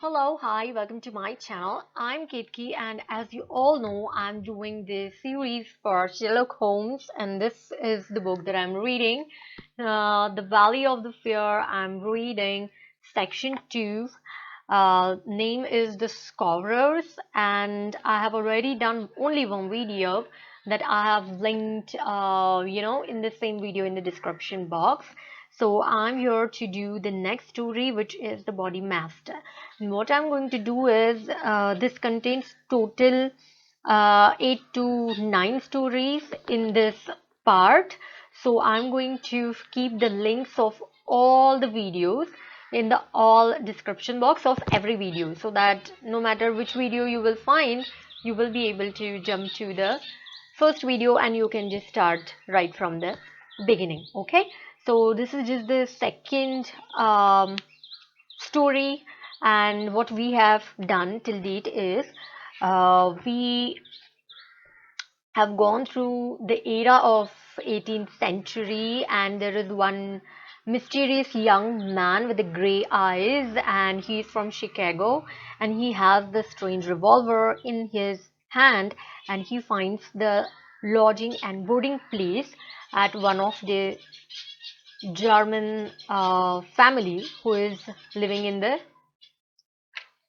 Hello, hi, welcome to my channel. I'm Ketki, and as you all know, I'm doing this series for Sherlock Holmes, and this is the book that I'm reading. The Valley of the Fear. I'm reading section 2. Name is Discoverers, and I have already done only one video that I have linked, in the same video in the description box. So I'm here to do the next story, which is the Body Master. And what I'm going to do is this contains total 8 to 9 stories in this part. So I'm going to keep the links of all the videos in the all description box of every video, so that no matter which video you will find, you will be able to jump to the first video and you can just start right from the beginning. Okay, so this is just the second story, and what we have done till date is we have gone through the era of 18th century, and there is one mysterious young man with the gray eyes, and he's from Chicago, and he has the strange revolver in his hand, and he finds the lodging and boarding place at one of the German family who is living in the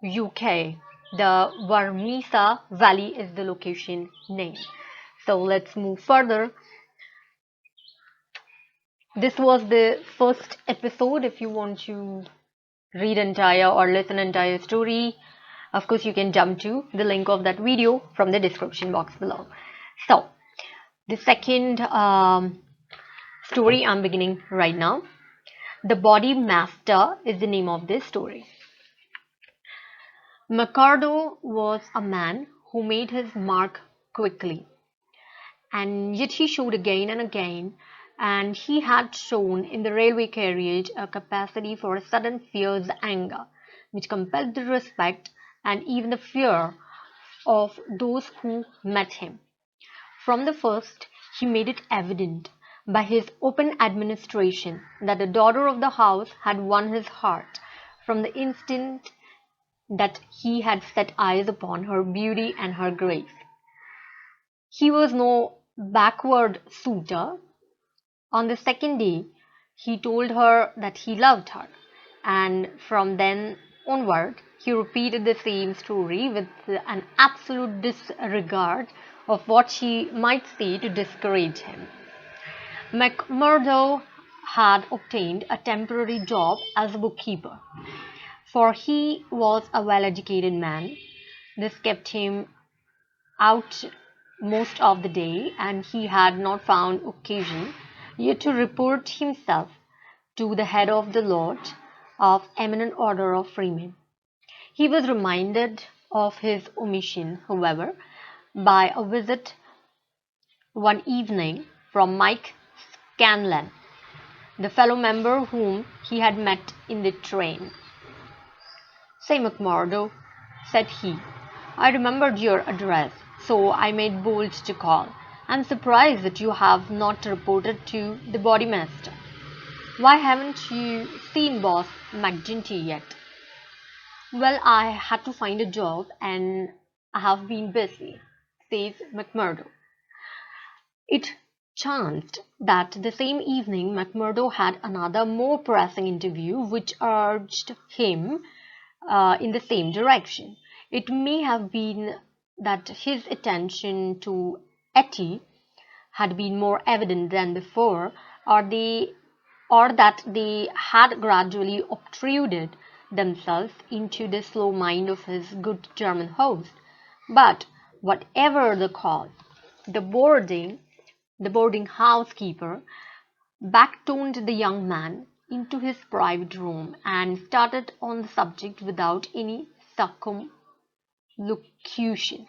UK. The Varmisa Valley is the location name. So let's move further. This was the first episode. If you want to read entire or listen entire story, of course you can jump to the link of that video from the description box below. So the second story I'm beginning right now. The Body Master is the name of this story. McMurdo was a man who made his mark quickly, and yet he showed again and again, and he had shown in the railway carriage a capacity for a sudden fierce anger, which compelled the respect and even the fear of those who met him. From the first, he made it evident by his open administration that the daughter of the house had won his heart from the instant that he had set eyes upon her beauty and her grace. He was no backward suitor. On the second day, he told her that he loved her, and from then onward, he repeated the same story with an absolute disregard of what she might say to discourage him. McMurdo had obtained a temporary job as a bookkeeper, for he was a well-educated man. This kept him out most of the day, and he had not found occasion yet to report himself to the head of the lodge of eminent order of freemen. He was reminded of his omission, however, by a visit one evening from Mike Scanlan, the fellow member whom he had met in the train. "Say, McMurdo," said he, "I remembered your address, so I made bold to call. I'm surprised that you have not reported to the Body Master. Why haven't you seen Boss McGinty yet?" "Well, I had to find a job, and I have been busy," says McMurdo. It chanced that the same evening McMurdo had another more pressing interview which urged him in the same direction. It may have been that his attention to Etty had been more evident than before, or that they had gradually obtruded themselves into the slow mind of his good German host. But whatever the cause, the boarding housekeeper backtoned the young man into his private room and started on the subject without any circumlocution.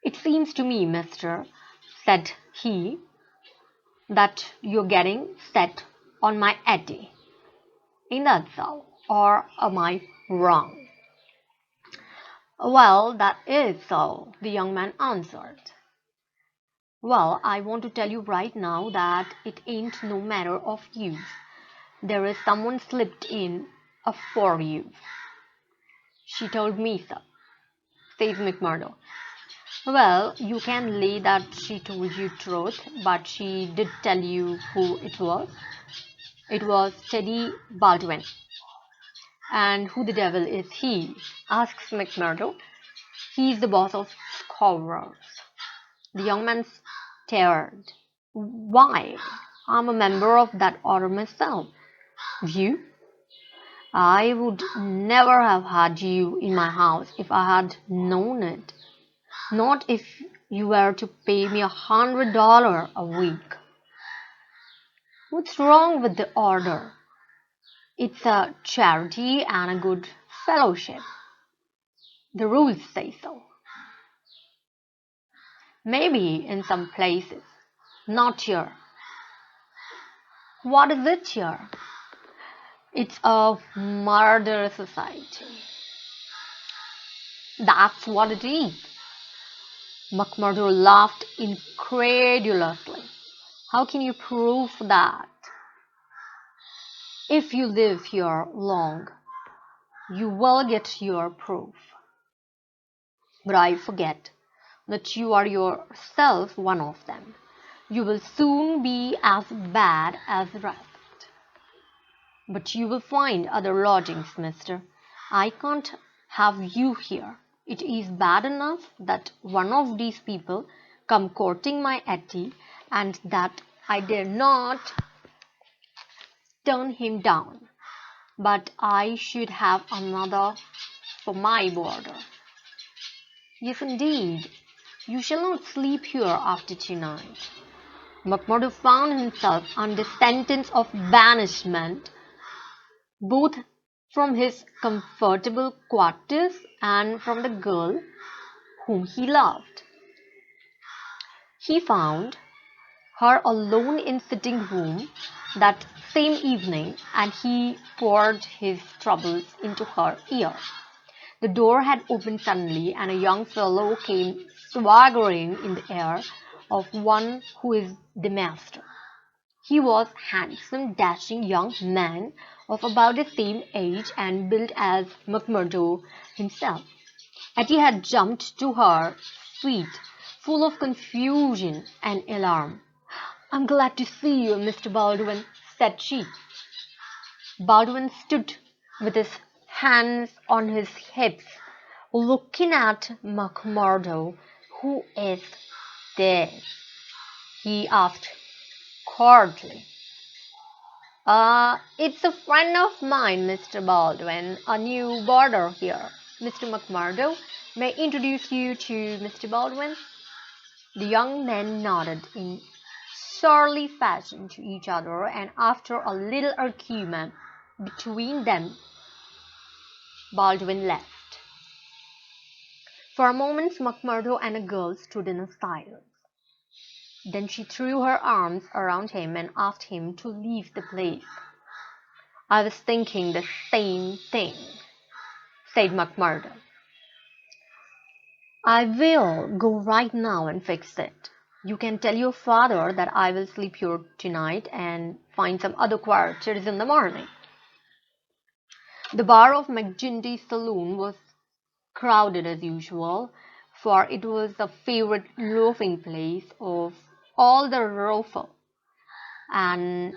"It seems to me, mister," said he, "that you're getting set on my Etty. Ain't that so? Or am I wrong?" "Well, that is so," the young man answered. "Well, I want to tell you right now that it ain't no matter of use. There is someone slipped in afore you." "She told me so," says McMurdo. "Well, you can lay that she told you truth, but she did tell you who it was." "It was Teddy Baldwin." "And who the devil is he?" asks McMurdo. "He's the boss of Scowrers." The young man stared. "Why, I'm a member of that order myself." "You?" "I would never have had you in my house if I had known it. Not if you were to pay me $100 a week." "What's wrong with the order?" "It's a charity and a good fellowship. The rules say so." "Maybe in some places. Not here." "What is it here?" "It's a murder society." "That's what it is." McMurdo laughed incredulously. "How can you prove that?" "If you live here long, you will get your proof." "But I forget that you are yourself one of them. You will soon be as bad as the rest." "But you will find other lodgings, mister. I can't have you here. It is bad enough that one of these people come courting my Etty, and that I dare not turn him down. But I should have another for my boarder." "Yes, indeed. You shall not sleep here after tonight." McMurdo found himself under sentence of banishment, both from his comfortable quarters and from the girl whom he loved. He found her alone in sitting room that same evening, and he poured his troubles into her ear. The door had opened suddenly, and a young fellow came swaggering in the air of one who is the master. He was a handsome, dashing young man of about the same age and built as McMurdo himself. Etty had jumped to her feet, full of confusion and alarm. "I'm glad to see you, Mr. Baldwin," said she. Baldwin stood with his hands on his hips, looking at McMurdo. "Who is this?" he asked coldly. It's a friend of mine, Mr. Baldwin, a new boarder here. Mr. McMurdo, may I introduce you to Mr. Baldwin?" The young men nodded in surly fashion to each other, and after a little argument between them, Baldwin left. For a moment McMurdo and the girl stood in silence. Then she threw her arms around him and asked him to leave the place. "I was thinking the same thing," said McMurdo. "I will go right now and fix it. You can tell your father that I will sleep here tonight and find some other quarters in the morning." The bar of McGinty's saloon was crowded as usual, for it was a favorite loafing place of all the Rofel, and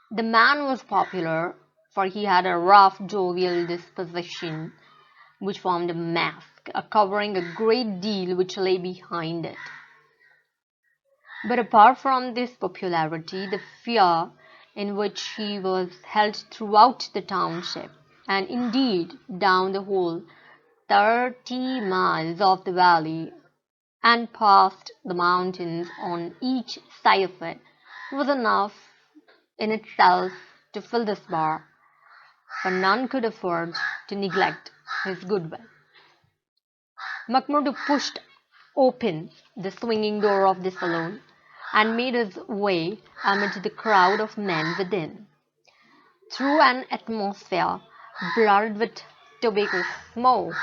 the man was popular, for he had a rough, jovial disposition which formed a mask, covering a great deal which lay behind it. But apart from this popularity, the fear in which he was held throughout the township, and indeed down the whole 30 miles of the valley and past the mountains on each side of it, was enough in itself to fill this bar, for none could afford to neglect his goodwill. McMurdo pushed open the swinging door of the saloon and made his way amid the crowd of men within, through an atmosphere blurred with tobacco smoke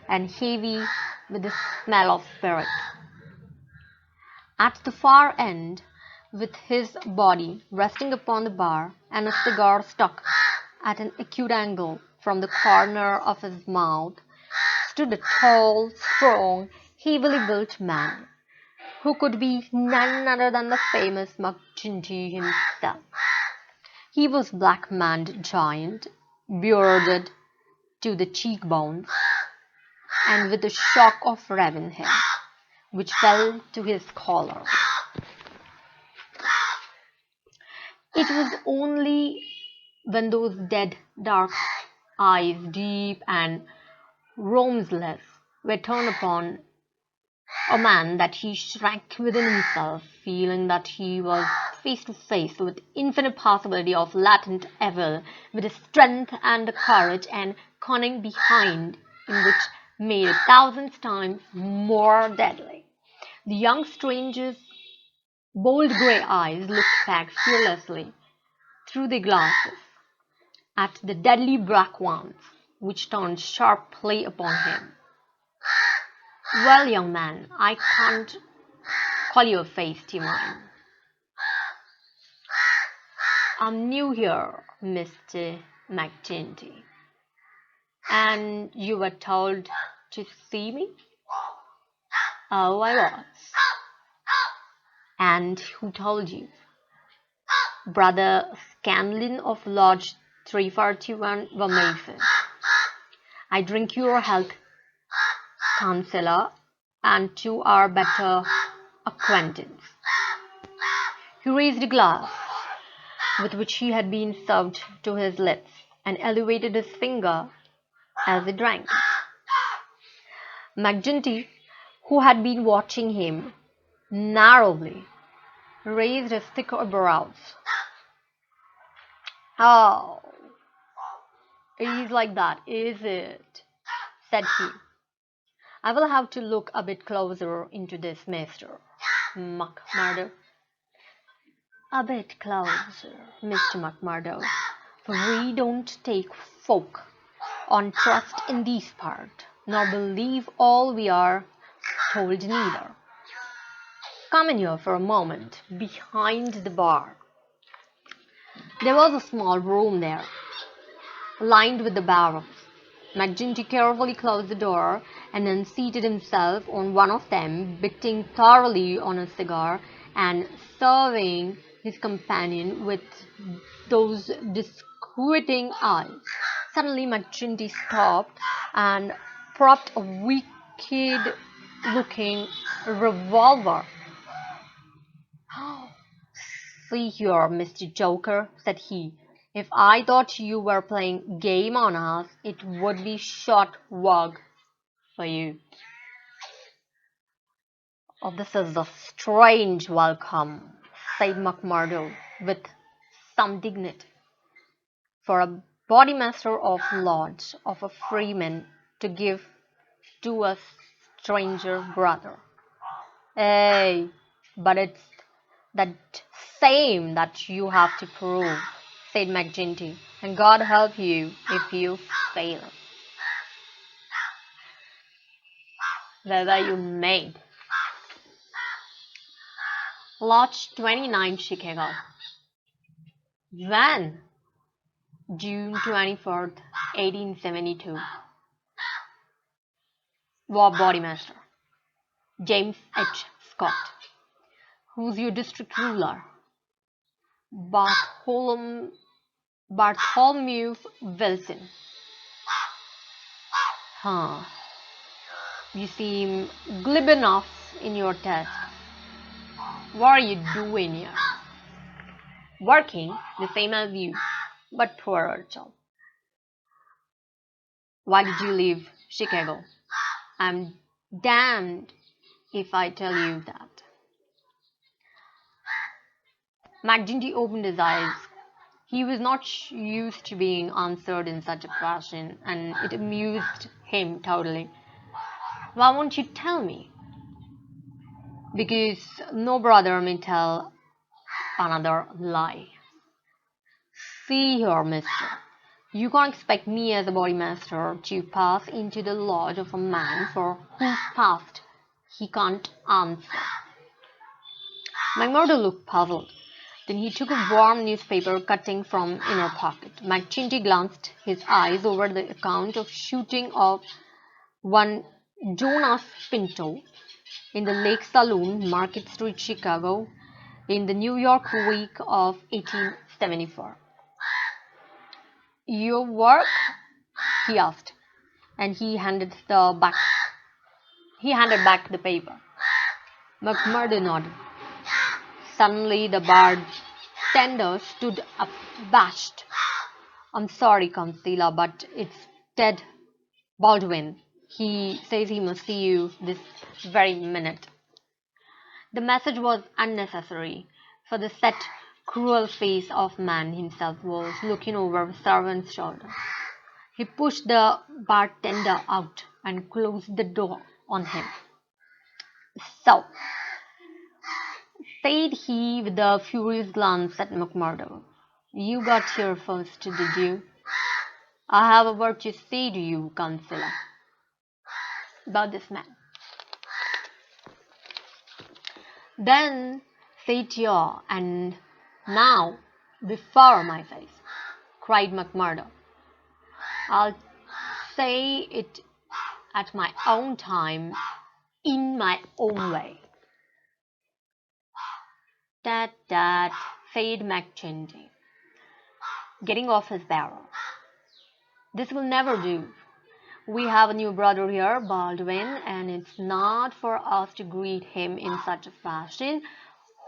and heavy with the smell of spirits. At the far end, with his body resting upon the bar and a cigar stuck at an acute angle from the corner of his mouth, stood a tall, strong, heavily built man, who could be none other than the famous McGinty himself. He was black-maned giant, bearded to the cheekbones, and with a shock of raven hair, which fell to his collar. It was only when those dead, dark eyes, deep and roamless, were turned upon a man that he shrank within himself, feeling that he was face to face with infinite possibility of latent evil, with a strength and a courage and cunning behind, in which made 1,000 times more deadly. The young stranger's bold grey eyes looked back fearlessly through the glasses at the deadly black ones, which turned sharply upon him. "Well, young man, I can't call you a face to mine. I'm new here, Mr. McGinty, and you were told to see me?" "Oh, I was." "And who told you?" "Brother Scanlon of Lodge 341 Vermason. I drink your health, counselor, and to our better acquaintance." He raised a glass with which he had been served to his lips, and elevated his finger as he drank. McGinty, who had been watching him narrowly, raised his thick brows. "Oh, it is like that, is it?" said he. "I will have to look a bit closer into this, Mr. McMurdo. A bit closer, Mr. McMurdo, for we don't take folk on trust in these parts, nor believe all we are told neither. Come in here for a moment, behind the bar." There was a small room there, lined with the barrels. McGinty carefully closed the door and then seated himself on one of them, biting thoroughly on a cigar and surveying his companion with those disquieting eyes. Suddenly McGinty stopped and propped a wicked-looking revolver. "See here, Mr. Joker," said he, "if I thought you were playing game on us, it would be short work for you." "Oh, this is a strange welcome," said McMurdo with some dignity, "for a bodymaster of lodge of a freeman to give to a stranger brother." "Aye, but it's that same that you have to prove," said McGinty, "and God help you if you fail." "Where were you made?" "Lodge 29, Chicago." "When?" "June 24th, 1872. "War bodymaster." "James H. Scott." "Who's your district ruler?" "Bartholomew Wilson." "Huh. You seem glib enough in your test. What are you doing here?" "Working, the same as you, but poorer job." "Why did you leave Chicago?" "I'm damned if I tell you that." McGinty opened his eyes. He was not used to being answered in such a fashion, and it amused him totally. "Why won't you tell me?" "Because no brother may tell another lie. See here, mister, you can't expect me as a bodymaster to pass into the lodge of a man for whose past he can't answer." McMurdo looked puzzled. Then he took a warm newspaper cutting from inner pocket. McGinty glanced his eyes over the account of shooting of one Jonas Pinto in the Lake Saloon, Market Street, Chicago, in the New York week of 1874. Your work? He asked, and he handed back the paper. McMurdo nodded. Suddenly the bartender stood up abashed. I'm sorry, Consuela, but it's Ted Baldwin. He says he must see you this very minute. The message was unnecessary, for the set, cruel face of man himself was looking over the servant's shoulder. He pushed the bartender out and closed the door on him. So, said he with a furious glance at McMurdo, you got here first, did you? I have a word to say to you, Consuela, about this man. Then said you, and now, before my face, cried McMurdo. I'll say it at my own time, in my own way. That, said McGinty, getting off his barrel. This will never do. We have a new brother here, Baldwin, and it's not for us to greet him in such a fashion.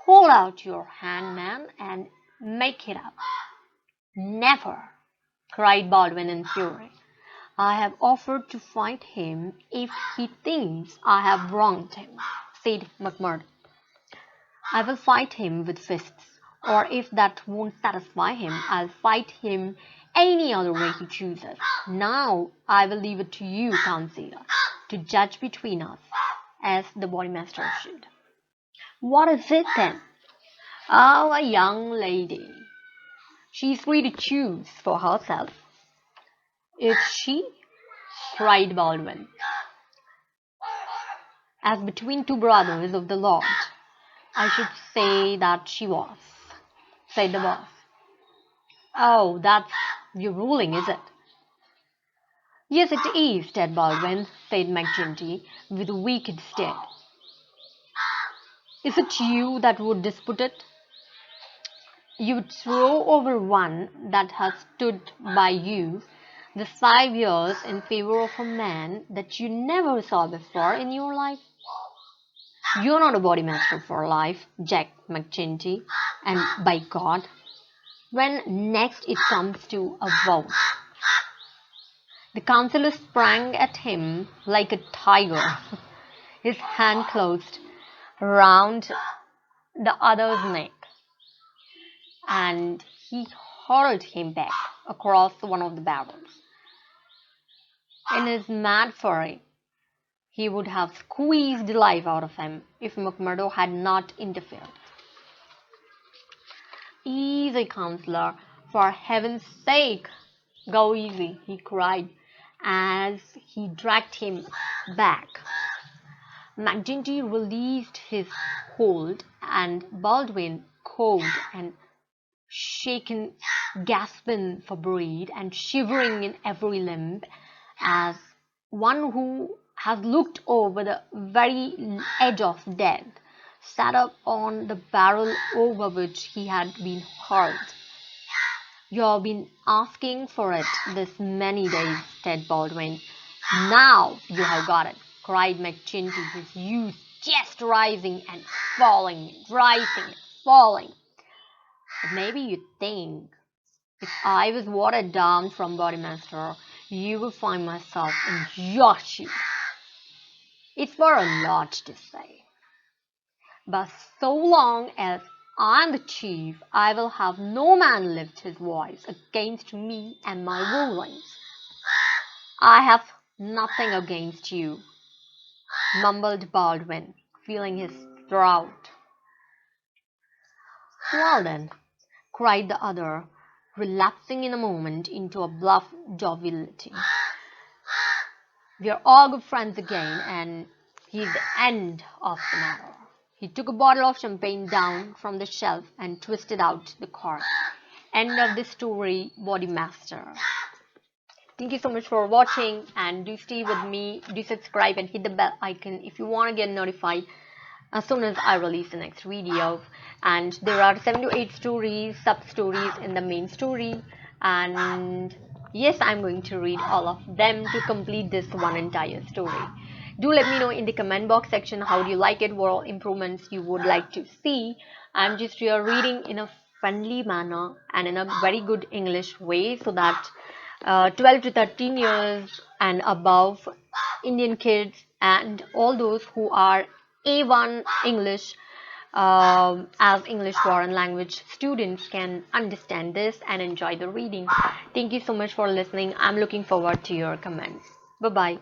Hold out your hand, man, and make it up. Never, cried Baldwin in fury. I have offered to fight him if he thinks I have wronged him, said McMurdo. I will fight him with fists, or if that won't satisfy him, I'll fight him any other way he chooses. Now I will leave it to you, Consuela, to judge between us, as the bodymaster should. What is it then? Oh, a young lady. She's free to choose for herself. Is she? Cried Baldwin. As between two brothers of the Lord, I should say that she was, said the boss. Oh, that's your ruling, is it? Yes, it is, Ted Baldwin, said McGinty, with a wicked stare. Is it you that would dispute it? You would throw over one that has stood by you this 5 years in favor of a man that you never saw before in your life? You're not a bodymaster for life, Jack McGinty, and by God, when next it comes to a vote. The councillor sprang at him like a tiger, his hand closed round the other's neck, and he hurled him back across one of the barrels. In his mad fury, he would have squeezed the life out of him if McMurdo had not interfered. Easy, councillor, for heaven's sake, go easy, he cried as he dragged him back. McGinty released his hold, and Baldwin, cold and shaken, gasping for breath and shivering in every limb, as one who has looked over the very edge of death, sat up on the barrel over which he had been hurled. You've been asking for it this many days, Ted Baldwin. Now you have got it, cried McGinty, his youth just rising and falling, rising and falling. But maybe you think, if I was watered down from bodymaster, you will find myself in your shoes. It's for a lot to say. But so long as I'm the chief, I will have no man lift his voice against me and my rulings. I have nothing against you, mumbled Baldwin, feeling his throat. Well then, cried the other, relapsing in a moment into a bluff joviality. We're all good friends again, and he's the end of the matter. He took a bottle of champagne down from the shelf and twisted out the cork. End of the story, Body Master. Thank you so much for watching, and do stay with me. Do subscribe and hit the bell icon if you want to get notified as soon as I release the next video. And there are 7 to 8 stories, sub-stories in the main story, and yes, I'm going to read all of them to complete this one entire story. Do let me know in the comment box section how do you like it, what all improvements you would like to see. I'm just here reading in a friendly manner and in a very good English way, so that 12 to 13 years and above Indian kids and all those who are A1 English as English foreign language students can understand this and enjoy the reading. Thank you so much for listening. I'm looking forward to your comments. Bye bye.